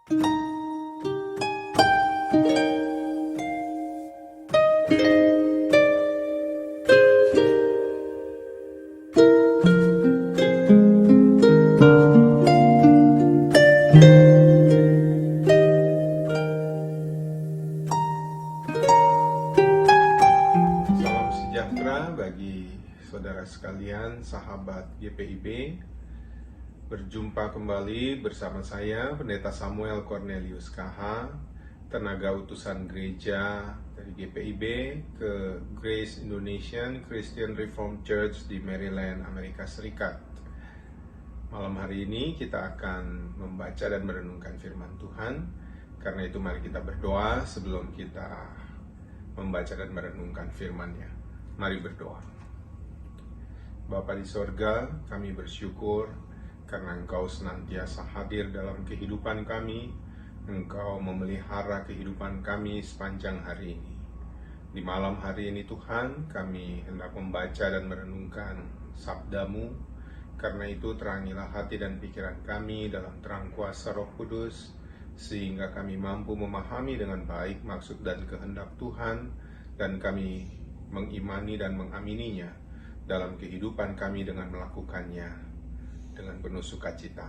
Salam sejahtera bagi saudara sekalian, sahabat GPIB. Berjumpa kembali bersama saya, Pendeta Samuel Cornelius KH, tenaga utusan gereja dari GPIB ke Grace Indonesian Christian Reformed Church di Maryland, Amerika Serikat. Malam hari ini kita akan membaca dan merenungkan firman Tuhan. Karena itu mari kita berdoa sebelum kita membaca dan merenungkan firman-Nya. Mari berdoa. Bapa di sorga, kami bersyukur karena Engkau senantiasa hadir dalam kehidupan kami. Engkau memelihara kehidupan kami sepanjang hari ini. Di malam hari ini Tuhan, kami hendak membaca dan merenungkan sabda-Mu. Karena itu terangilah hati dan pikiran kami dalam terang kuasa Roh Kudus, sehingga kami mampu memahami dengan baik maksud dan kehendak Tuhan, dan kami mengimani dan mengamininya dalam kehidupan kami dengan melakukannya dengan penuh sukacita.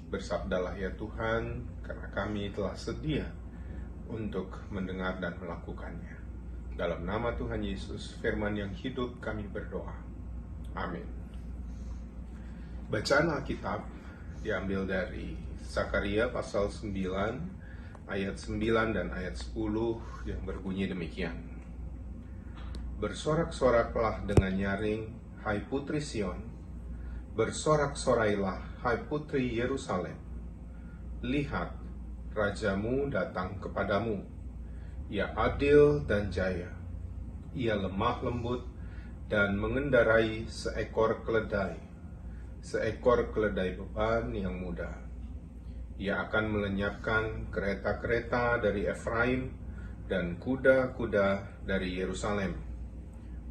Bersabdalah ya Tuhan, karena kami telah sedia untuk mendengar dan melakukannya. Dalam nama Tuhan Yesus, firman yang hidup kami berdoa. Amin. Bacaan Alkitab diambil dari Zakaria pasal 9, ayat 9 dan ayat 10 yang berbunyi demikian. Bersorak-soraklah dengan nyaring, hai putri Sion. Bersorak-sorailah, hai putri Yerusalem. Lihat, rajamu datang kepadamu. Ia adil dan jaya. Ia lemah lembut dan mengendarai seekor keledai beban yang mudah. Ia akan melenyapkan kereta-kereta dari Efraim dan kuda-kuda dari Yerusalem.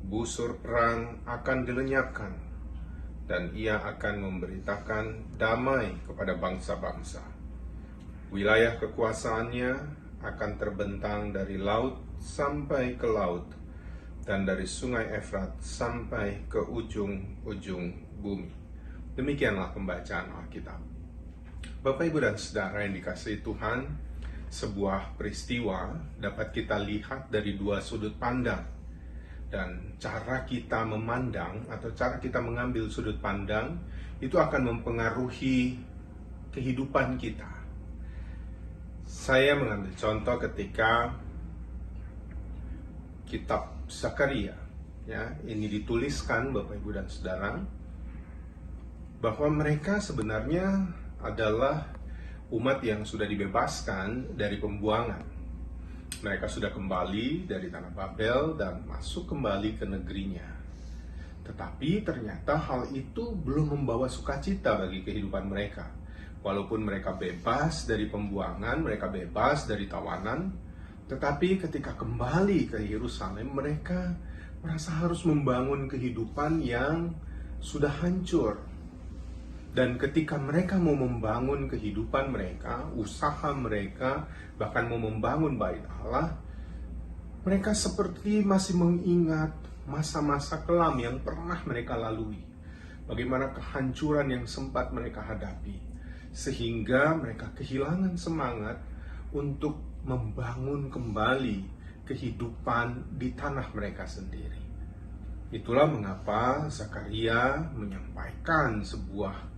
Busur perang akan dilenyapkan, dan ia akan memberitakan damai kepada bangsa-bangsa. Wilayah kekuasaannya akan terbentang dari laut sampai ke laut, dan dari sungai Efrat sampai ke ujung-ujung bumi. Demikianlah pembacaan Alkitab. Bapak, Ibu, dan Saudara yang dikasihi Tuhan, sebuah peristiwa dapat kita lihat dari dua sudut pandang. Dan cara kita memandang atau cara kita mengambil sudut pandang itu akan mempengaruhi kehidupan kita. Saya mengambil contoh ketika kitab Zakaria, ya, ini dituliskan Bapak, Ibu, dan Saudara, bahwa mereka sebenarnya adalah umat yang sudah dibebaskan dari pembuangan. Mereka sudah kembali dari tanah Babel dan masuk kembali ke negerinya. Tetapi ternyata hal itu belum membawa sukacita bagi kehidupan mereka. Walaupun mereka bebas dari pembuangan, mereka bebas dari tawanan, tetapi ketika kembali ke Yerusalem, mereka merasa harus membangun kehidupan yang sudah hancur. Dan ketika mereka mau membangun kehidupan mereka, usaha mereka, bahkan mau membangun bait Allah, mereka seperti masih mengingat masa-masa kelam yang pernah mereka lalui. Bagaimana kehancuran yang sempat mereka hadapi. Sehingga mereka kehilangan semangat untuk membangun kembali kehidupan di tanah mereka sendiri. Itulah mengapa Zakaria menyampaikan sebuah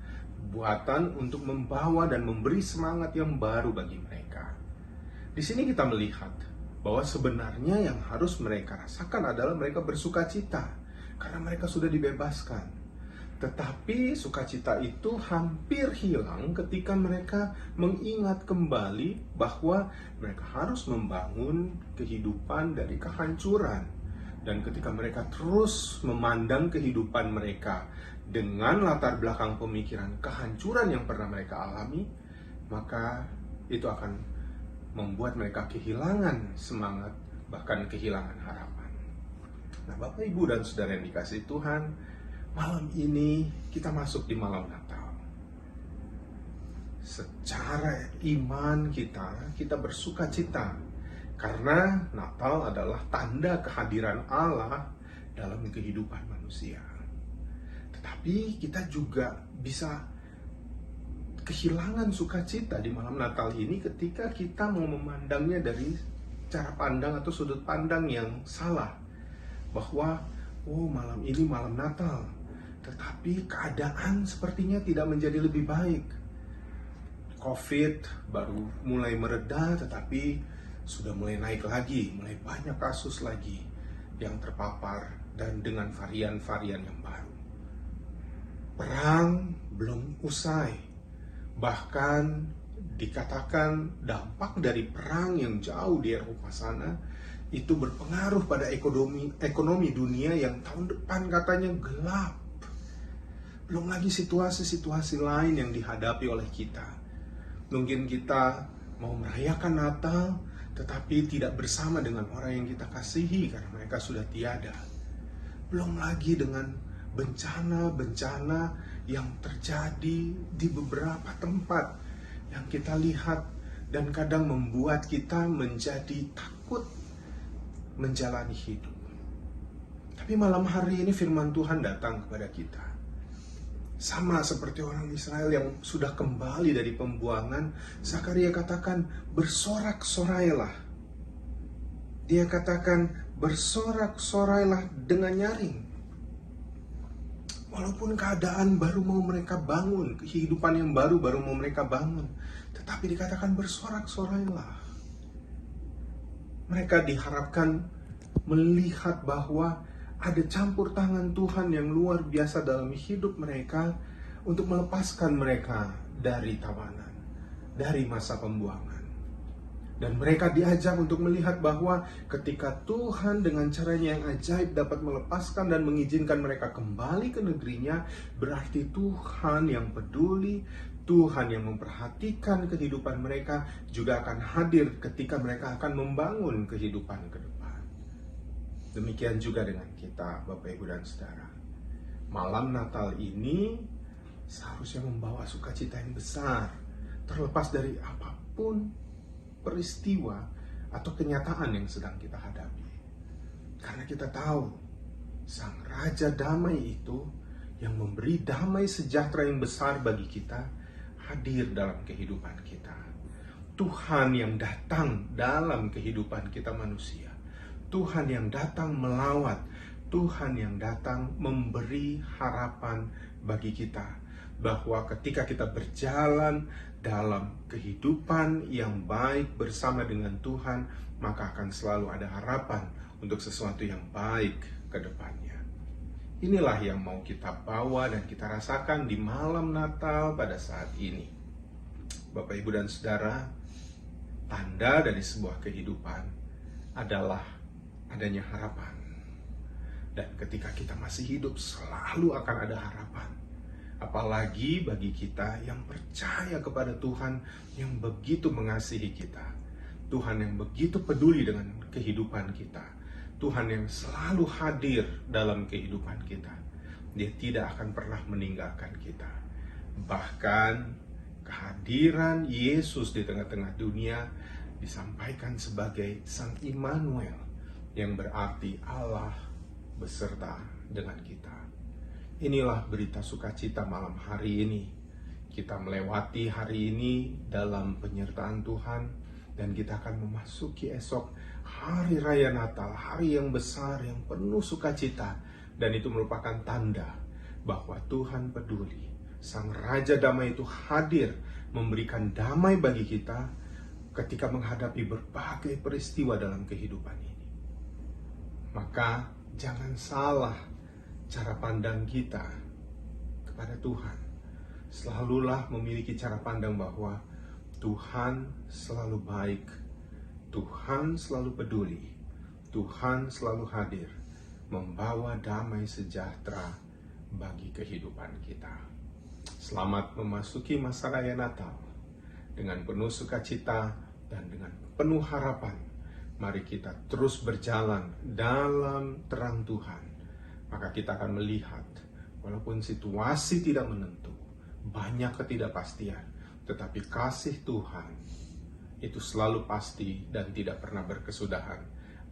buatan untuk membawa dan memberi semangat yang baru bagi mereka. Di sini kita melihat bahwa sebenarnya yang harus mereka rasakan adalah mereka bersukacita karena mereka sudah dibebaskan. Tetapi sukacita itu hampir hilang ketika mereka mengingat kembali bahwa mereka harus membangun kehidupan dari kehancuran. Dan ketika mereka terus memandang kehidupan mereka dengan latar belakang pemikiran kehancuran yang pernah mereka alami, maka itu akan membuat mereka kehilangan semangat, bahkan kehilangan harapan. Nah, Bapak, Ibu, dan Saudara yang dikasihi Tuhan, malam ini kita masuk di malam Natal. secara iman kita bersuka cita karena Natal adalah tanda kehadiran Allah dalam kehidupan manusia. Tetapi kita juga bisa kehilangan sukacita di malam Natal ini ketika kita mau memandangnya dari cara pandang atau sudut pandang yang salah. Bahwa, malam ini malam Natal, tetapi keadaan sepertinya tidak menjadi lebih baik. COVID baru mulai mereda, tetapi sudah mulai naik lagi, mulai banyak kasus lagi yang terpapar dan dengan varian-varian yang baru. Perang belum usai, bahkan dikatakan dampak dari perang yang jauh di Eropa sana itu berpengaruh pada ekonomi dunia yang tahun depan katanya gelap. Belum lagi situasi-situasi lain yang dihadapi oleh kita. Mungkin kita mau merayakan Natal, tetapi tidak bersama dengan orang yang kita kasihi karena mereka sudah tiada. Belum lagi dengan bencana-bencana yang terjadi di beberapa tempat yang kita lihat dan kadang membuat kita menjadi takut menjalani hidup. Tapi malam hari ini firman Tuhan datang kepada kita. Sama seperti orang Israel yang sudah kembali dari pembuangan, Zakaria katakan, bersorak-sorailah. Dia katakan, bersorak-sorailah dengan nyaring. Walaupun keadaan baru mau mereka bangun, kehidupan yang baru mau mereka bangun, tetapi dikatakan bersorak-sorailah. Mereka diharapkan melihat bahwa ada campur tangan Tuhan yang luar biasa dalam hidup mereka untuk melepaskan mereka dari tawanan, dari masa pembuangan. Dan mereka diajak untuk melihat bahwa ketika Tuhan dengan caranya yang ajaib dapat melepaskan dan mengizinkan mereka kembali ke negerinya, berarti Tuhan yang peduli, Tuhan yang memperhatikan kehidupan mereka juga akan hadir ketika mereka akan membangun kehidupan ke depan. Demikian juga dengan kita, Bapak, Ibu, dan Saudara. Malam Natal ini seharusnya membawa sukacita yang besar, terlepas dari apapun peristiwa atau kenyataan yang sedang kita hadapi. Karena kita tahu, Sang Raja Damai itu yang memberi damai sejahtera yang besar bagi kita, hadir dalam kehidupan kita. Tuhan yang datang dalam kehidupan kita manusia. Tuhan yang datang melawat, Tuhan yang datang memberi harapan bagi kita bahwa ketika kita berjalan dalam kehidupan yang baik bersama dengan Tuhan, maka akan selalu ada harapan untuk sesuatu yang baik ke depannya. Inilah yang mau kita bawa dan kita rasakan di malam Natal pada saat ini. Bapak, Ibu, dan Saudara, tanda dari sebuah kehidupan adalah adanya harapan. Dan ketika kita masih hidup, selalu akan ada harapan. Apalagi bagi kita yang percaya kepada Tuhan yang begitu mengasihi kita. Tuhan yang begitu peduli dengan kehidupan kita. Tuhan yang selalu hadir dalam kehidupan kita. Dia tidak akan pernah meninggalkan kita. Bahkan kehadiran Yesus di tengah-tengah dunia disampaikan sebagai Sang Immanuel, yang berarti Allah beserta dengan kita. Inilah berita sukacita malam hari ini. Kita melewati hari ini dalam penyertaan Tuhan, dan kita akan memasuki esok hari raya Natal, hari yang besar yang penuh sukacita, dan itu merupakan tanda bahwa Tuhan peduli. Sang Raja Damai itu hadir memberikan damai bagi kita ketika menghadapi berbagai peristiwa dalam kehidupan ini. Maka jangan salah cara pandang kita kepada Tuhan. Selalulah memiliki cara pandang bahwa Tuhan selalu baik, Tuhan selalu peduli, Tuhan selalu hadir, membawa damai sejahtera bagi kehidupan kita. Selamat memasuki masa raya Natal dengan penuh sukacita dan dengan penuh harapan. Mari kita terus berjalan dalam terang Tuhan. Maka kita akan melihat, walaupun situasi tidak menentu, banyak ketidakpastian, tetapi kasih Tuhan itu selalu pasti dan tidak pernah berkesudahan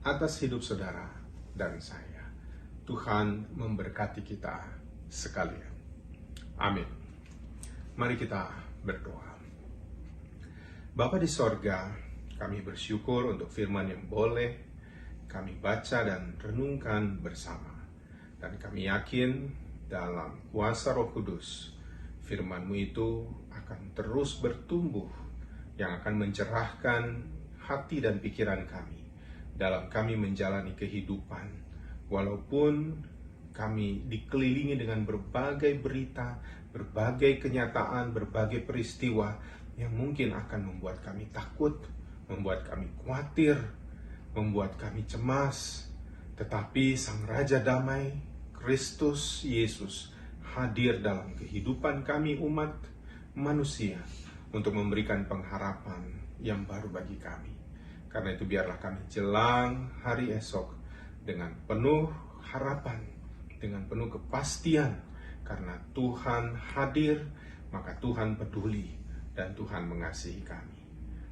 atas hidup saudara dan saya. Tuhan memberkati kita sekalian. Amin. Mari kita berdoa. Bapa di sorga, kami bersyukur untuk firman yang boleh kami baca dan renungkan bersama. Dan kami yakin dalam kuasa Roh Kudus, firman-Mu itu akan terus bertumbuh, yang akan mencerahkan hati dan pikiran kami dalam kami menjalani kehidupan. Walaupun kami dikelilingi dengan berbagai berita, berbagai kenyataan, berbagai peristiwa yang mungkin akan membuat kami takut, membuat kami khawatir, membuat kami cemas. Tetapi Sang Raja Damai, Kristus Yesus, hadir dalam kehidupan kami umat manusia untuk memberikan pengharapan yang baru bagi kami. Karena itu biarlah kami jelang hari esok dengan penuh harapan, dengan penuh kepastian. Karena Tuhan hadir, maka Tuhan peduli dan Tuhan mengasihi kami.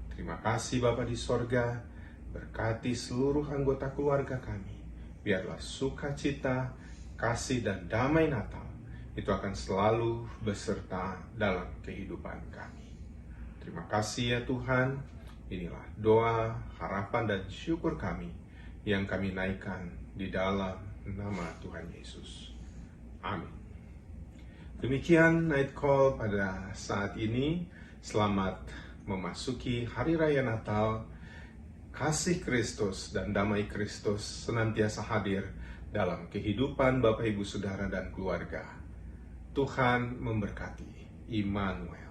Terima kasih Bapa di sorga, berkati seluruh anggota keluarga kami. Biarlah sukacita, kasih dan damai Natal itu akan selalu beserta dalam kehidupan kami. Terima kasih ya Tuhan. Inilah doa, harapan dan syukur kami yang kami naikkan di dalam nama Tuhan Yesus. Amin. Demikian Night Call pada saat ini. Selamat memasuki Hari Raya Natal. Kasih Kristus dan damai Kristus senantiasa hadir dalam kehidupan Bapak Ibu Saudara dan keluarga. Tuhan memberkati. Immanuel.